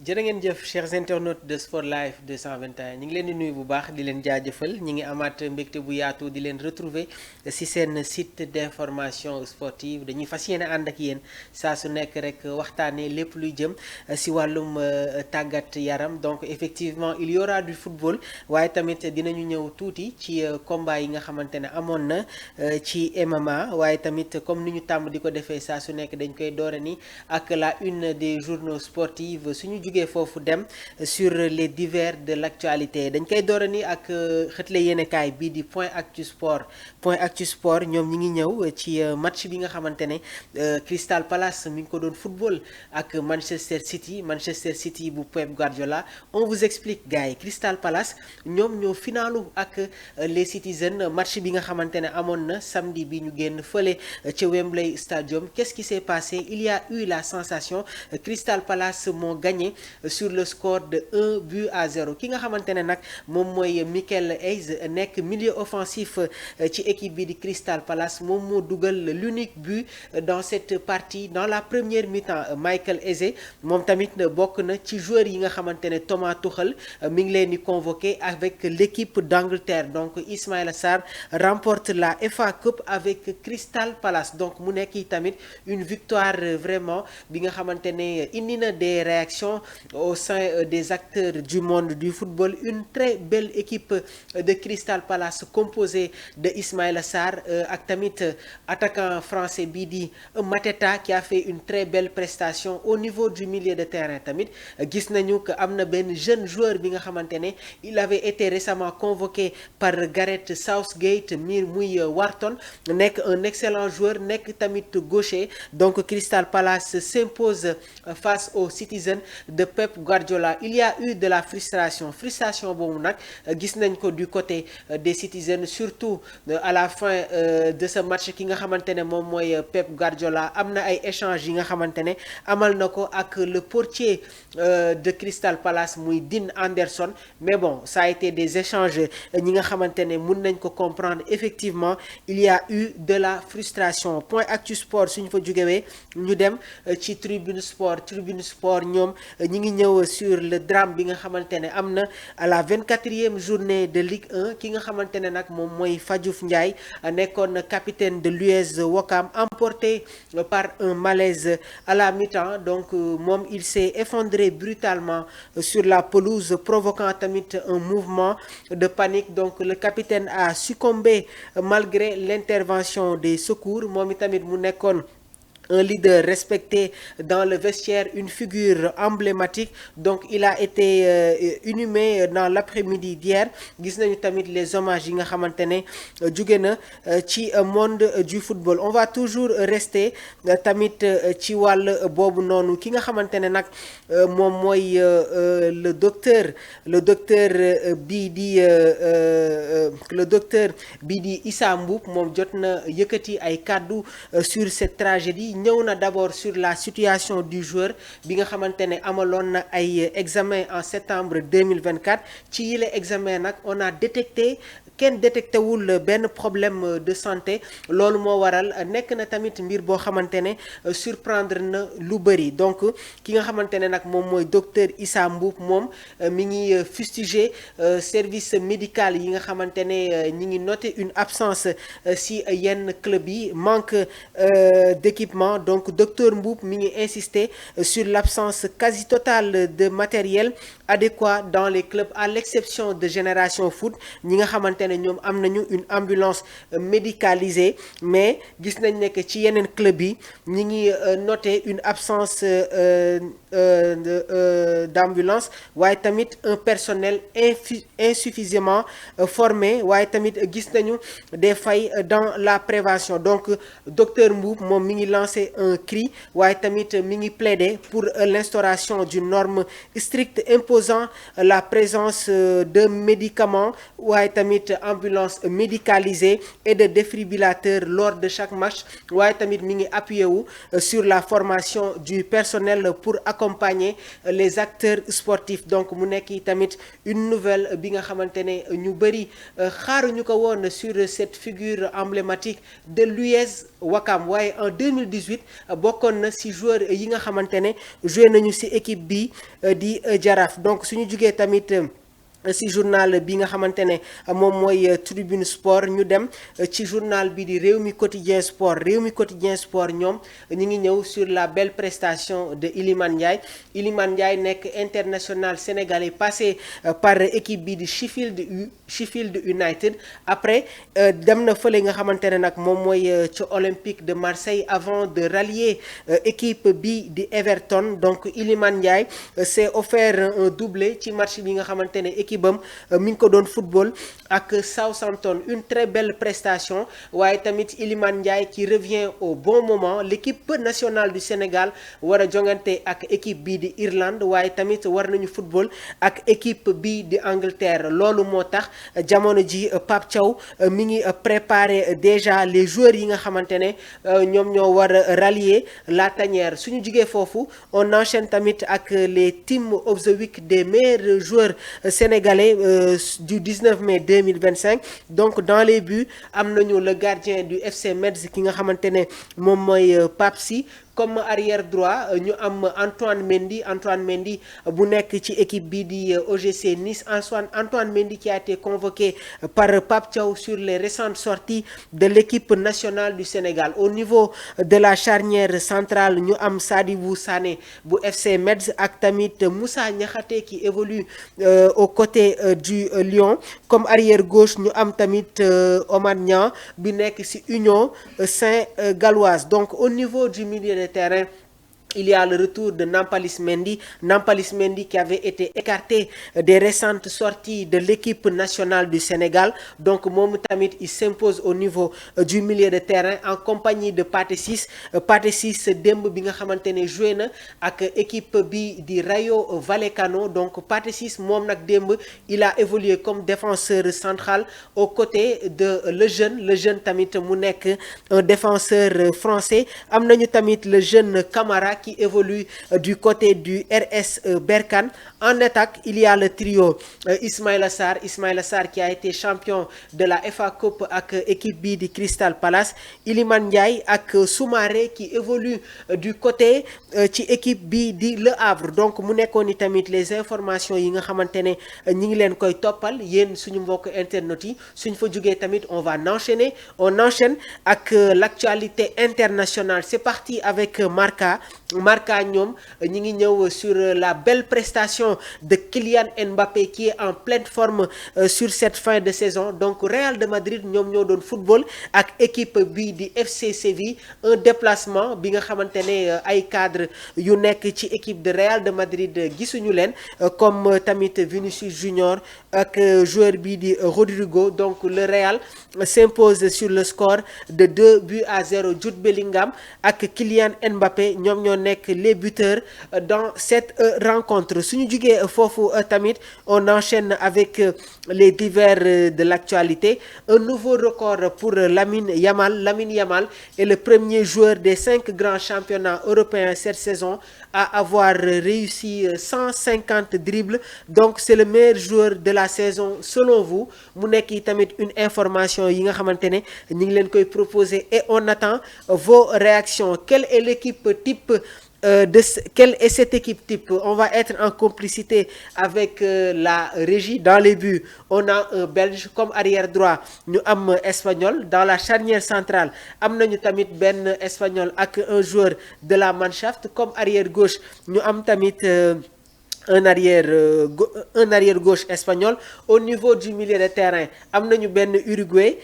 jërë ngeen jëf chers internautes de Sport Life 221 ñi ngi leen di nuyu bu baax di leen jaajëfal ñi ngi amaat mbégte bu yaatu di leen retrouver ci seen site d'information sportive dañuy fas yéene ànd ak yéen saa su nekk rek waxtaanee lépp luy jëm ci wàllum tàggat yaram donc effectivement il y aura du football waaye tamit dinañu ñëw tuuti ci combat yi nga xamante ne amoon na ci MMA waaye tamit comme ni ñu tàmm di ko defee saa su nekk dañ koy doore ni ak la une des journaux sportifs suñu jugee foofu dem sur les divers de l'actualité dañ koy doora ni ak xëtle yéenekaay bii di Point Actu Sport ñoom ñi ngi ñëw ci match bi nga xamante ne Crystal Palace mi ngi ko doon football ak Manchester City bu Pep Guardiola on vous explique gars yi Crystal Palace ñoom ñoo finalu ak les Citizens match bi nga xamante ne amoon na samedi bi ñu génn fële ca Wembley Stadium qu'est-ce qui s'est passé il y a eu la sensation Crystal Palace moo gagné sur le score de 1-0 ki nga xamante ne nag moom mooy Michael Hayes nekk milieu offensif ci équipe bi di Crystal Palace moom moo dugal l'unique but dans cette partie dans la première mi-temps Michael Hayes moom tamit bokk na ci joueurs yi nga xamante ne Thomas Tuchel mi ngi leen di convoqué avec l'équipe d'Angleterre donc Ismaïla Sarr remporte la FA Cup avec Crystal Palace donc mu nekk tamit une victoire vraiment bi nga xamante ne indi na des réactions au sein des acteurs du monde du football une très belle équipe de Crystal Palace composée de Ismaïla Sarr ak tamit attaquant français bii di Mateta qui a fait une très belle prestation au niveau du milieu de terrain tamit gis nañu que am na benn jeune joueur bi nga xamante ne il avait été récemment convoqué par Gareth Southgate muy Wharton nekk un excellent joueur nekk tamit gaucher donc Crystal Palace s'impose face aux Citizens de Pep Guardiola il y a eu de la frustration boobu nag gis nañ ko du côté des Citizens surtout à la fin de ce match ki nga xamante ne moom mooy Pep Guardiola am na ay échanges yi nga xamante ne amal na ko ak le portier de Crystal Palace muy Dean Anderson mais bon ça a été des échanges ñi nga xamante ne mun nañ ko comprendre effectivement il y a eu de la frustration Point Actu Sport suñu fa jógewee ñu dem ci Tribune Sport ñoom ñi ngi ñëw sur le drame bi nga xamante ne am na à la 24e journée de Ligue 1 ki nga xamante ne nag moom mooy Fadiouf Ndiaye nekkoon capitaine de l'US Ouakam emporté par un malaise à la mi-temps donc moom il s'est effondré brutalement sur la pelouse provoquant tamit un mouvement de panique donc le capitaine a succombé malgré l'intervention des secours moom itamit mu nekkoon un leader respecté dans le vestiaire une figure emblématique donc il a été inhumé dans l'après-midi d'hier gis nañu tamit les hommages yi nga xamante ne jóge na ci monde du football on va toujours rester tamit ci wàll boobu noonu ki nga xamante ne nag moom mooy le docteur bii di Issa Mboup moom jot na yëkkati ay kàddu sur cette tragédie ñëw na d'abord sur la situation du joueur bi nga xamante ne amaloon na ay examen en septembre 2024 ci yile examen nag on a détecté kenn détecté wul benn problème de santé loolu moo waral nekk na tamit mbir boo xamante ne surprendre na lu bëri donc ki nga xamante ne nag moom mooy docteur Issa Mboup moom mi ngi fustiger service médical yi nga xamante ne ñi ngi noter une absence si yenn club yi manque d'équipement donc docteur Mboup mi ngi insister sur l'absence quasi totale de matériel adéquat dans les clubs à l'exception de Génération Foot ñi nga xamante ne ñoom am nañu une ambulance médicalisée mais gis nañ ne que ci yeneen club yi ñi ngi noter une absence d'ambulance waaye tamit un personnel insuffisamment formé waaye tamit gis nañu des failles dans la prévention donc docteur Mboup moom mi ngi lancer un cri waaye tamit mi ngi plaider pour l'instauration d'une norme stricte imposant la présence de médicaments waaye tamit ambulance médicalisée et de défibrillateurs lors de chaque match waaye tamit mi ngi appuyer wu sur la formation du personnel pour accompagner les acteurs sportifs donc mu nekk tamit une nouvelle bi nga xamante ne ñu bëri xaaruñu ko woon sur cette figure emblématique de l'US Ouakam waaye en 2018 2018 bokkoon na ci joueur yi nga xamante ne joué nañu ci équipe bi di Jaraaf. donc suñu jugee tamit ci journal bi nga xamante ne moom mooy Tribune Sport ñu dem ci journal bi di Rewmi Quotidien Sport. Rewmi Quotidien Sport ñoom ñu ngi ñëw sur la belle prestation de Iliman Ndiaye. Iliman Ndiaye nekk international sénégalais passé par équipe bi di Sheffield United. après dem na fële nga xamante ne nag moom mooy ci Olympique de Marseille avant de rallier équipe bi di Everton. donc Iliman Ndiaye s'est offert un doublé ci match bi nga xamante ne équipe bam mi ngi ko doon football ak Southampton. une très belle prestation waaye tamit Iliman Ndiaye qui revient au bon moment. l'équipe nationale du Sénégal war a jongante ak équipe bii di Irlande waaye tamit war nañu football ak équipe bii di Angleterre. loolu moo tax jamono ji Pape Thiaw mi ngi préparer déjà les joueurs yi nga xamante ne ñoom ñoo war a rallier la tanière. suñu jugee foofu on enchaîne tamit ak les team of the week des meilleurs joueurs sénégalais du 19 mai 2025. donc dans les buts am nañu le gardien du FC Metz ki nga xamante ne moom mooy Pape Sy. comme arrière droit ñu am Antoine Mendy bu nekk ci équipe bi di OGC Nice. Antoine Mendy qui a été convoqué par Pape Thiaw sur les récentes sorties de l'équipe nationale du Sénégal. au niveau de la charnière centrale ñu am Sadibou Sané bu FC Metz ak tamit Moussa Niakhaté qui évolue aux côtés du Lyon. comme arrière gauche ñu am tamit Omar Niang bi nekk ci Union Saint-Galloise. donc au niveau du milieu de terrain, il y a le retour de Nampalys Mendy qui avait été écarté des récentes sorties de l'équipe nationale du Sénégal. donc moom tamit il s'impose au niveau du milieu de terrain en compagnie de Pathé Ciss. démb bi nga xamante ne joué na ak équipe bi di Rayo Vallecano. donc Pathé Ciss moom nag démb il a évolué comme défenseur central aux côtés de le jeune tamit mu nekk un défenseur français. am nañu tamit le jeune Camara qui évolue du côté du RS Berkane. en attaque il y a le trio Ismaïla Sarr qui a été champion de la FA Cup ak équipe bi di Crystal Palace. Iliman Ndiaye ak Soumaré qui évolue du côté ci équipe bi di Le Havre. donc mu nekkoon ni tamit les informations yi nga xamante ne ñi ngi leen koy toppal yéen suñu mbokk internet yi. suñ fa jógee tamit on enchaîne ak l'actualité internationale. c'est parti avec Marca ñoom ñi ngi ñëw sur la belle prestation de Kylian Mbappé qui est en pleine forme sur cette fin de saison. donc Real de Madrid ñoom ñoo doon football ak équipe bi di FC Séville. un déplacement bi nga xamante ne ay cadre yu nekk ci équipe de Real de Madrid gisuñu leen comme tamit Vinicius Junior ak joueur bi di Rodrigo. donc le Real s'impose sur le score de 2-0. Jude Bellingham ak Kylian Mbappé ñoom ñoo nekk les buteurs dans cette rencontre. suñu jugee foofu tamit on enchaîne avec les divers de l'actualité. un nouveau record pour Lamine Yamal est le premier joueur des 5 grands championnats européens cette saison à avoir réussi 150 dribbles. donc c'est le meilleur joueur de la saison selon vous. mu nekk tamit une information yi nga xamante ne ñu ngi leen koy proposer et on attend vos réactions. quelle est l'équipe type quelle est cette équipe type? On va être en complicité avec la régie. Dans les buts, on a un Belge comme arrière droit. Ñu am Espagnol dans la charnière centrale. Am nañu tamit benn Espagnol ak un joueur de la Mannschaft comme arrière gauche. Ñu am tamit un arrière gauche espagnol. Au niveau du milieu de terrain am nañu benn Uruguay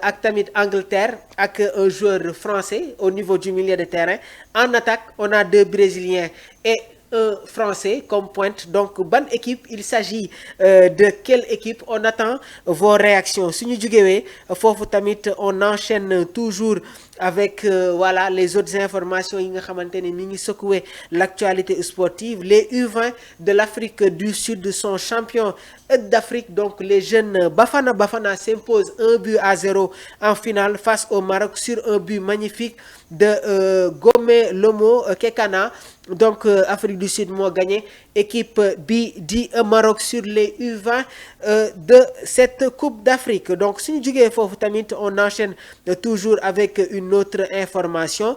ak tamit Angleterre ak un joueur français au niveau du milieu de terrain. En attaque on a 2 Brésiliens et un Français comme pointe. donc ban équipe il s'agit de quelle équipe? on attend vos réactions. suñu jugewee foofu tamit on enchaîne toujours avec voilà les autres informations yi nga xamante ne mi ngi secouer l'actualité sportive. les U20 de l'Afrique du Sud sont champions d'Afrique. donc les jeunes Bafana s'impose 1-0 en finale face au Maroc sur un but magnifique de Gomé Lomo Kekana. donc Afrique du Sud moo gagné équipe bi di Maroc sur les U20 de cette Coupe d'Afrique. donc suñu jugee foofu tamit on enchaîne toujours avec une une autre information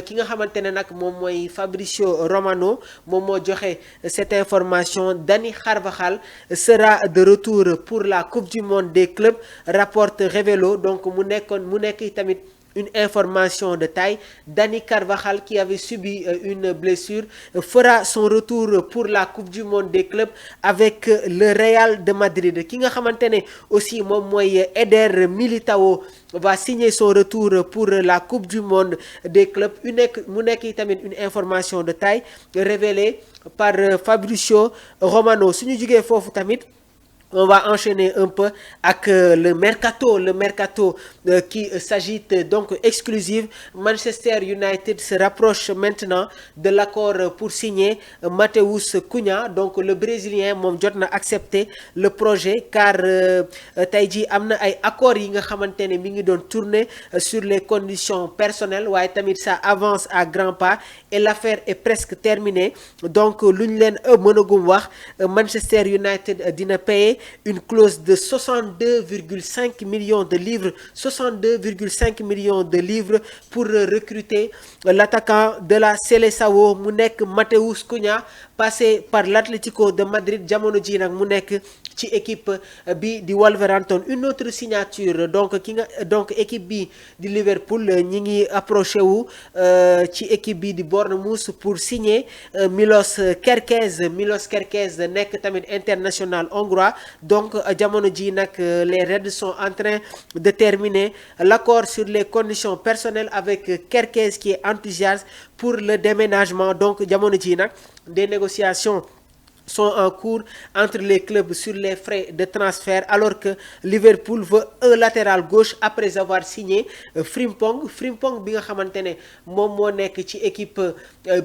ki nga xamante ne nag moom mooy Fabrizio Romano moom moo joxe cette information. Dani Carvajal sera de retour pour la Coupe du Monde des clubs, rapporte Révélo. Donc mu nekk tamit une information de taille. Dani Carvajal, qui avait subi une blessure, fera son retour pour la Coupe du Monde des clubs avec le Real de Madrid. Ki nga xamante ne aussi moom mooy Eder Militao va signer son retour pour la Coupe du Monde des clubs. Mu nekk tamit une information de taille révélée par Fabrizio Romano. Suñu jugee foofu tamit on va enchaîner un peu avec le mercato qui s'agite donc exclusive. Manchester United se rapproche maintenant de l'accord pour signer Matheus Cunha. Donc le Brésilien moom jot na accepté le projet car tey jii am na ay accords yi nga xamante ne mi ngi doon tourner sur les conditions personnelles waaye tamit ça avance à grands pas et l'affaire est presque terminée. Donc lu ñu leen mënagum wax Manchester United dina payer une clause de 62,5 millions de livres 62,5 millions de livres pour recruter l'attaquant de la Seleção mu nekk Matheus Cunha passé par l'Atlético de Madrid jamono ji nag mu nekk ci équipe bi di Wolverhampton. Une autre signature donc équipe bi di Liverpool ñi ngi approché wu ci équipe bi di Bournemouth pour signer Milos Kerkez nekk tamit international hongrois. Donc jamono ji nag les Reds sont en train de terminer l'accord sur les conditions personnelles avec Kerkez qui est enthousiaste pour le déménagement. Donc jamono ji nag des négociations sont en cours entre les clubs sur les frais de transfert alors que Liverpool veut un latéral gauche après avoir signé Frimpong bi nga xamante ne moom moo nekk ci équipe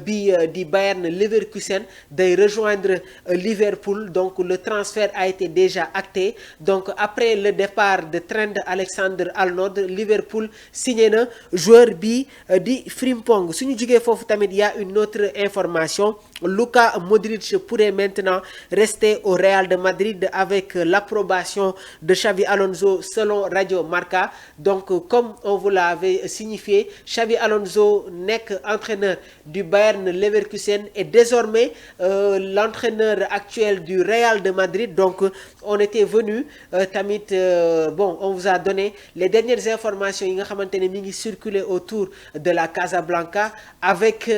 bi di Bayern Leverkusen day rejoindre Liverpool. Donc le transfert a été déjà acté. Donc après le départ de Trent Alexander-Arnold Liverpool signé na joueur bi di Frimpong. Suñu jugee foofu tamit y a une autre information. Luka Modric pourrait maintenant rester au Real de Madrid avec l'approbation de Xavi Alonso selon Radio Marca. Donc comme on vous l'avait signifié, Xavi Alonso nekk entraîneur du Bayern Leverkusen et désormais l'entraîneur actuel du Real de Madrid. Donc on était venu tamit on vous a donné les dernières informations yi nga xamante ne mi ngi circuler autour de la Casablanca avec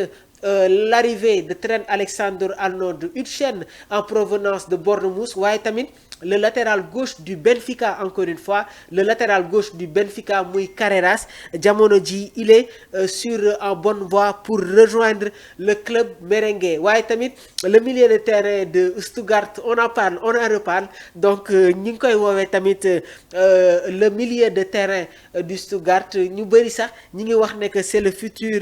l'arrivée de Trent Alexander-Arnold Huijsen en provenance de Bournemouth waaye tamit le latéral gauche du Benfica, encore une fois le latéral gauche du Benfica muy Carreras jamono ji il est en bonne voie pour rejoindre le club merengue. Waaye tamit le milieu de terrain de Stuttgart on en reparle. Donc ñi ngi koy woowee tamit le milieu de terrain du Stuttgart ñu bëri sax ñi ngi wax ne que c'est le futur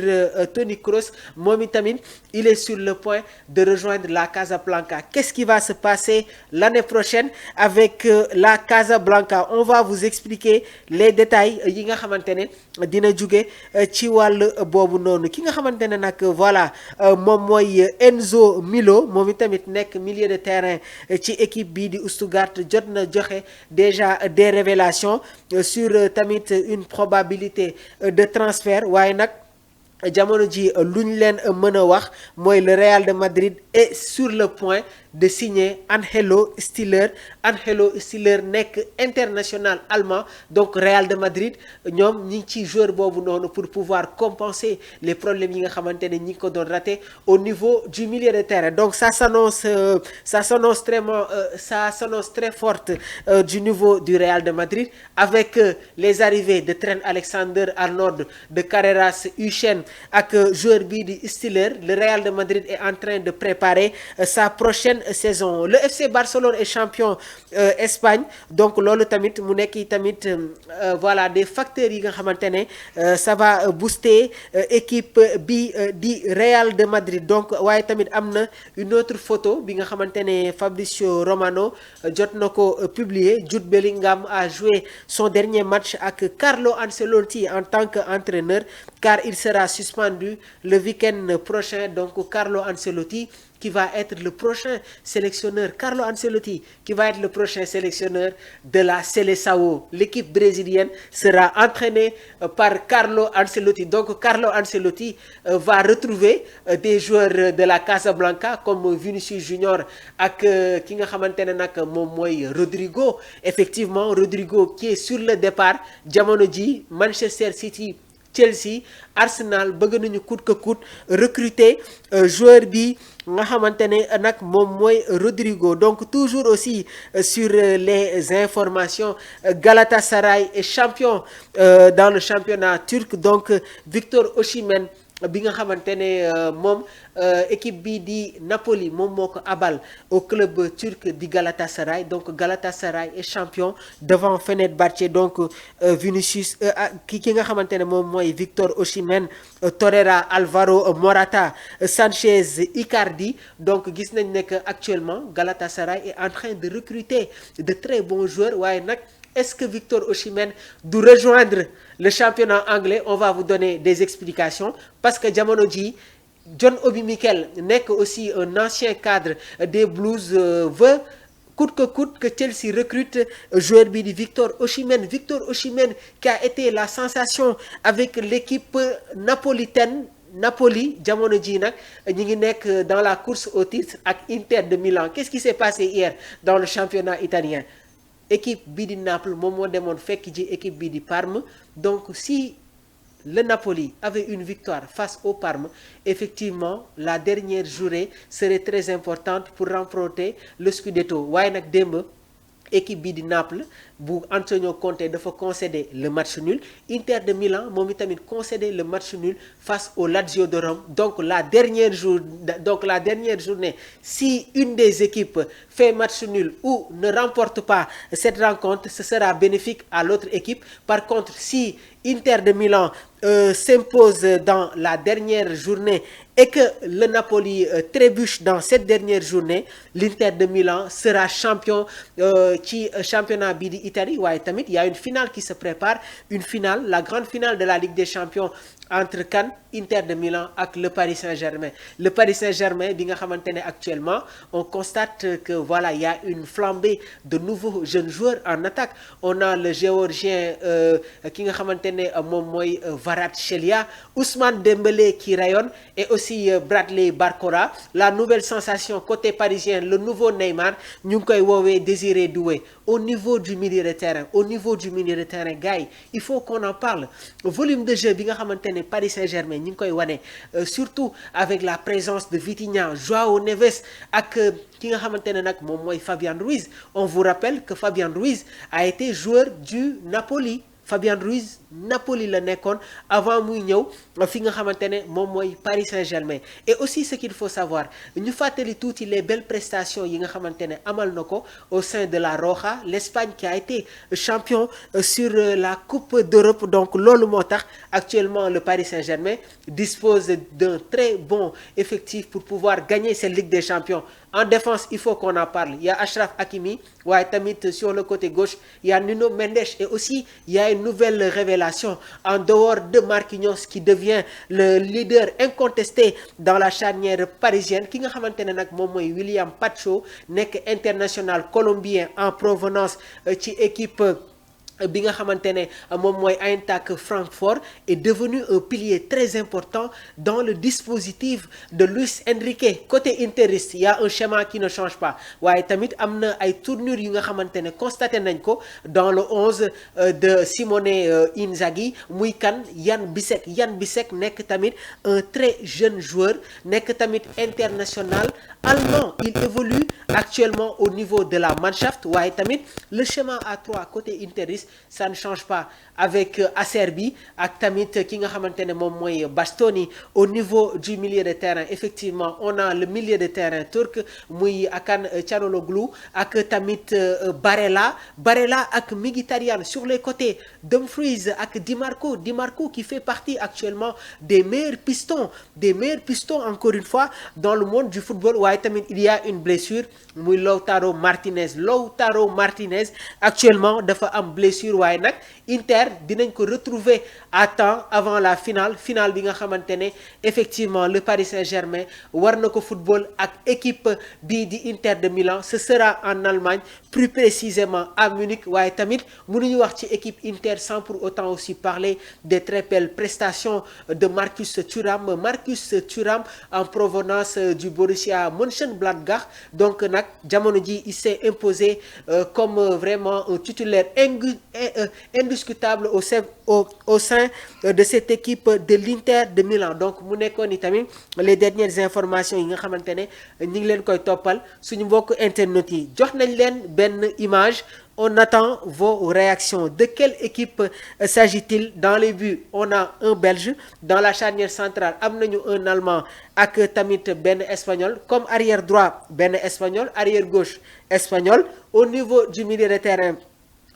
Toni Kroos. Moom tamit il est sur le point de rejoindre la Casablanca. Qu'est-ce qui va se passer l'année prochaine avec la Casablanca? On va vous expliquer les détails yi nga xamante ne dina jóge ci wàll boobu noonu. Ki nga xamante ne nag voilà moom mooy Enzo Milo moom tamit nekk milieu de terrain ci équipe bii di Stuttgart jot na joxe déjà des révélations sur tamit une probabilité de transfert waaye nag jamono ji lu ñu leen mën a wax mooy le Real de Madrid est sur le point de signer Angelo Stiller nekk international allemand. Donc Real de Madrid ñoom ñi ngi ci joueur boobu noonu pour pouvoir compenser les problèmes yi nga xamante ne ñi ngi ko doon raté au niveau du milieu de terrain. Donc ça s'annonce très forte du niveau du Real de Madrid avec les arrivées de Trent Alexander-Arnold, de Carreras, Huijsen ak joueur bii di Stiller. Le Real de Madrid est en train de préparer sa prochaine saison. Le FC Barcelone est champion Espagne. Donc loolu tamit mu nekk tamit voilà des facteurs yi nga xamante ne ça va booster équipe bi di Real de Madrid. Donc waaye tamit am na une autre photo bi nga xamante ne Fabrizio Romano jot na ko publier. Jude Bellingham a joué son dernier match ak Carlo Ancelotti en tant qu'entraîneur car il sera suspendu le week-end prochain. Donc Carlo Ancelotti qui va être le prochain sélectionneur, Carlo Ancelotti, qui va être le prochain sélectionneur de la Seleção. L'équipe brésilienne sera entraînée par Carlo Ancelotti. Donc Carlo Ancelotti va retrouver des joueurs de la Casablanca comme Vinicius Junior ak ki nga xamante ne nag moom mooy Rodrigo. Effectivement, Rodrigo qui est sur le départ. Jamono ji Manchester City, Chelsea, Arsenal bëgg nañu coûte que coûte recruter joueur bi nga xamante ne nag moom mooy Rodrigo. Donc toujours aussi sur les informations, Galatasaray est champion dans le championnat turc. Donc Victor Osimhen bi nga xamante ne moom équipe bi di Napoli moom moo ko abal au club turc di Galatasaray. Donc Galatasaray est champion devant Fenerbahçe. Donc Vinicius ki nga xamante ne moom mooy Victor Osimhen, Torreira, Alvaro Morata, Sanchez, Icardi. Donc gis nañ ne que actuellement Galatasaray est en train de recruter de très bons joueurs. Waaye nag est-ce que Victor Osimhen doit rejoindre le championnat anglais? On va vous donner des explications parce que jamono ji John Obi Mikel nekk aussi un ancien cadre des Blues veut coûte que Chelsea recrute joueur bi di Victor Osimhen. Victor Osimhen qui a été la sensation avec l'équipe napolitaine. Napoli jamono ji nag ñi ngi nekk dans la course au titre ak Inter de Milan. Qu'est-ce qui s'est passé hier dans le championnat italien? Équipe bi di Naples moom moo demoon fekk ji équipe bi di Parme. Donc si le Napoli avait une victoire face au Parme, effectivement la dernière journée serait très importante pour remporter le Scudetto. Waaye nag démb équipe bi di Naples bu Antonio Conte dafa concéder le match nul. Inter de Milan moom itamit concéder le match nul face au Lazio de Rome. Donc la dernière journée, si une des équipes fait match nul ou ne remporte pas cette rencontre, ce sera bénéfique à l'autre équipe. Par contre, si Inter de Milan s'impose dans la dernière journée et que le Napoli trébuche dans cette dernière journée, l'Inter de Milan sera champion ci championnat bi di Italie. Waaye tamit il y a une finale qui se prépare, une finale, la grande finale de la Ligue des Champions entre Cannes, Inter de Milan ak le Paris Saint-Germain. Le Paris Saint-Germain bi nga xamante ne actuellement on constate que voilà, il y a une flambée de nouveaux jeunes joueurs en attaque. On a le géorgien ki nga xamante ne moom mooy Kvaratskhelia, Ousmane Dembélé qui rayonne et aussi Bradley Barcola. La nouvelle sensation côté parisien, le nouveau Neymar, ñu ngi koy woowee Désiré Doué. Au niveau du milieu de terrain, gars yi il faut qu'on en parle. Volume de jeu bi nga xamante ne Paris Saint-Germain ñu ngi koy wane surtout avec la présence de Vitinha, Joao Neves ak ki nga xamante ne nag moom mooy Fabian Ruiz. On vous rappelle que Fabian Ruiz a été joueur du Napoli. Fabian Ruiz Napoli la nekkoon avant muy ñëw fi nga xamante ne moom mooy Paris Saint-Germain. Et aussi ce qu'il faut savoir, ñu fàttali tuuti les belles prestations yi nga xamante ne amal na ko au sein de la Roja, l'Espagne qui a été champion sur la Coupe d'Europe. Donc loolu moo tax actuellement le Paris Saint-Germain dispose d'un très bon effectif pour pouvoir gagner cette Ligue des Champions. En défense, il faut qu'on en parle. Il y a Achraf Hakimi, waaye tamit sur le côté gauche, il y a Nuno Mendes et aussi il y a une nouvelle révélation en dehors de Marquinhos qui devient le leader incontesté dans la charnière parisienne. Ki nga xamante ne nag moom mooy William Pacho nekk international colombien en provenance ci équipe bi nga xamante ne moom mooy Eintracht Francfort, est devenu un pilier très important dans le dispositif de Luis Enrique. Côté interiste, il y a un schéma qui ne change pas. Waaye tamit am na ay tournures yu nga xamante ne constaté nañ ko dans le 11 de Simone Inzaghi. Muy kan Jan Bissek nekk tamit un très jeune joueur, nekk tamit international allemand. Il évolue actuellement au niveau de la Mannschaft. Waaye tamit le schéma à 3 côté interiste, ça ne change pas avec Acerbi ak tamit ki nga xamante ne moom mooy Bastoni. Au niveau du milieu de terrain, effectivement on a le milieu de terrain turc muy Hakan Çalhanoğlu ak tamit Barella ak Mkhitaryan. Sur les côtés, Dumfries ak Di Marco qui fait partie actuellement des meilleurs pistons encore une fois dans le monde du football. Waaye tamit il y a une blessure muy Lautaro Martinez actuellement dafa am blessure waaye nag Inter dinañ ko retrouver à temps avant la finale bi nga xamante ne effectivement le Paris Saint-Germain war na ko football ak équipe bii di Inter de Milan. Ce sera en Allemagne, plus précisément à Munich. waaye tamit mënuñu wax ci équipe Inter sans pour autant aussi parler des très belles prestations de Marcus Thuram en provenance du Borussia Mönchengladbach. Donc nag jamono ji il s'est imposé comme vraiment un titulaire indiscutable au sein de cette équipe de l'Inter de Milan. Donc mu nekkoon ni tamit les dernières informations yi nga xamante ne ñu ngi leen koy toppal suñu mbokk internet yi. jox nañ leen benn image. On attend vos réactions. De quelle équipe s'agit-il? Dans les buts, on a un Belge. Dans la charnière centrale, am nañu un Allemand ak tamit benn Espagnol. Comme arrière droit, benn Espagnol. Arrière gauche, Espagnol. Au niveau du milieu de terrain,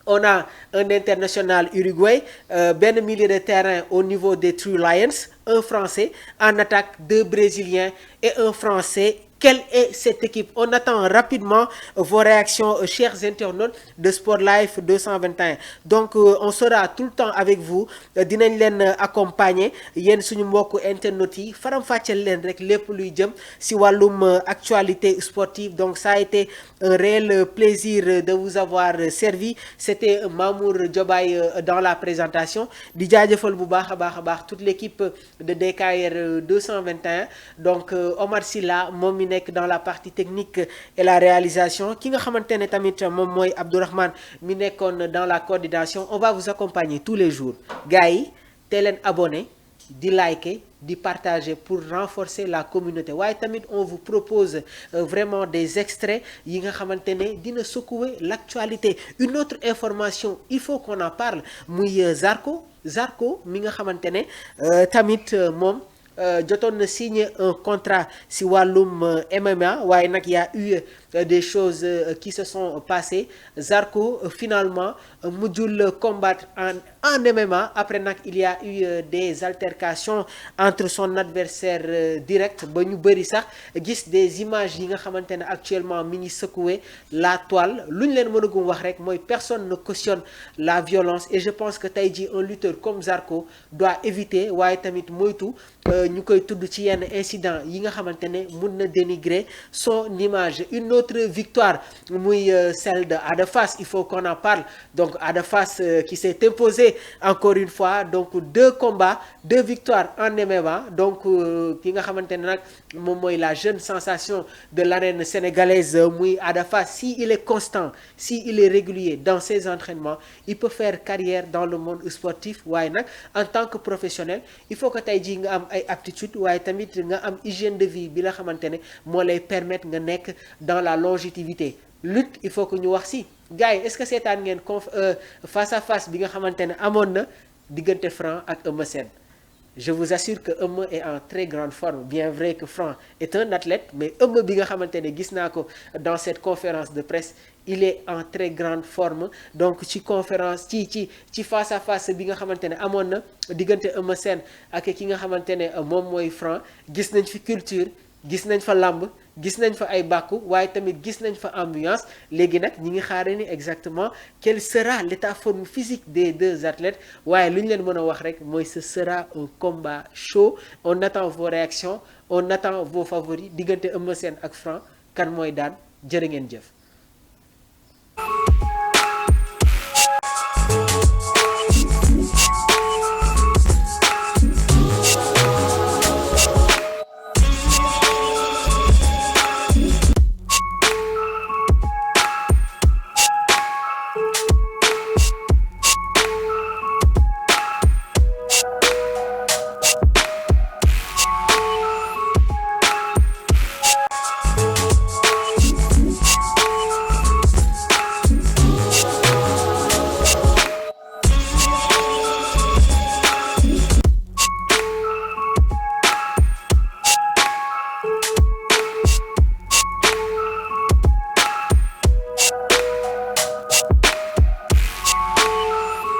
on a un international uruguay, benn milieu de terrain au niveau des Three Lions, un Français. En attaque, deux Brésiliens et un Français. Quelle est cette équipe? On attend rapidement vos réactions, chers internautes de Sport Life 221. Donc on sera tout le temps avec vous dinañ leen accompagner yéen suñu mbokku internautes yi faram-fàcceel leen rek lépp luy jëm si wàllum actualité sportive. Donc ça a été un réel plaisir de vous avoir servi. C'était Mamour Diobaye dans la présentation. di jaajëfal bu baax a baax toute l'équipe de DKR 221. Donc Omar Silla moom mi nekk dans la partie technique et la réalisation ki nga xamante ne tamit moom mooy Abdourahmane mi nekkoon dans la coordination. On va vous accompagner tous les jours gars yi te leen abonné di liker di partager pour renforcer la communauté. waaye tamit on vous propose vraiment des extraits yi nga xamante ne dina secouer l'actualité. Une autre information il faut qu'on en parle muy Zarko mi nga xamante ne tamit moom jotoon na signé un contrat si wàllum MMA waaye nag y a eu des choses qui se sont passées. Zarko finalement mujjul combattre en MMA. Après nag il y a eu des altercations entre son adversaire direct ba ñu bëri sax gis des images yi nga xamante ne actuellement mi ngi secouer la toile. lu ñu leen mën a gum wax rek mooy personne ne cautionne la violence et je pense que tey jii un lutteur comme Zarko doit éviter waaye tamit moytu ñu koy tudd ci yenn incident yi nga xamante ne mun na dénigrer son image. Une autre victoire muy celle de Ada Fass, il faut qu'on en parle. Donc Ada Fass qui s'est imposé encore une fois. Donc 2 combats 2 victoires en MMA. Donc ki nga xamante ne nag moom mooy la jeune sensation de l'arène sénégalaise muy Ada Fass. Si il est constant, si il est régulier dans ses entraînements, il peut faire carrière dans le monde sportif. waaye nag en tant que professionnel il faut que tey jii nga am ay aptitude waaye tamit nga am hygiène de vie bi la xamante ne moo lay permettre nga nekk dans la longévité. Lutte il faut que ñu wax si gars yi est-ce que seetaan ngeen face à face bi nga xamante ne amoon na diggante Franc ak Eumeu Sène? Je vous assure que Eumeu est en très grande forme. Bien vrai que Franc est un athlète mais Eumeu bi nga xamante ne gis naa ko dans cette conférence de presse il est en très grande forme. Donc ci conférence ci face à face bi nga xamante ne amoon na diggante Eumeu Sène ak ki nga xamante ne moom mooy Franc gis nañ fi culture gis nañ fa làmb gis nañ fa ay bàkku waaye tamit gis nañ fa ambiance. léegi nag ñi ngi xaare ni exactement quel sera l'état forme physique des 2 athlètes waaye lu ñu leen mën a wax rek mooy ce sera un combat chaud. On attend vos réactions, on attend vos favoris diggante Eumeu Sène ak Franc kan mooy daan. jërë ngeen jëf.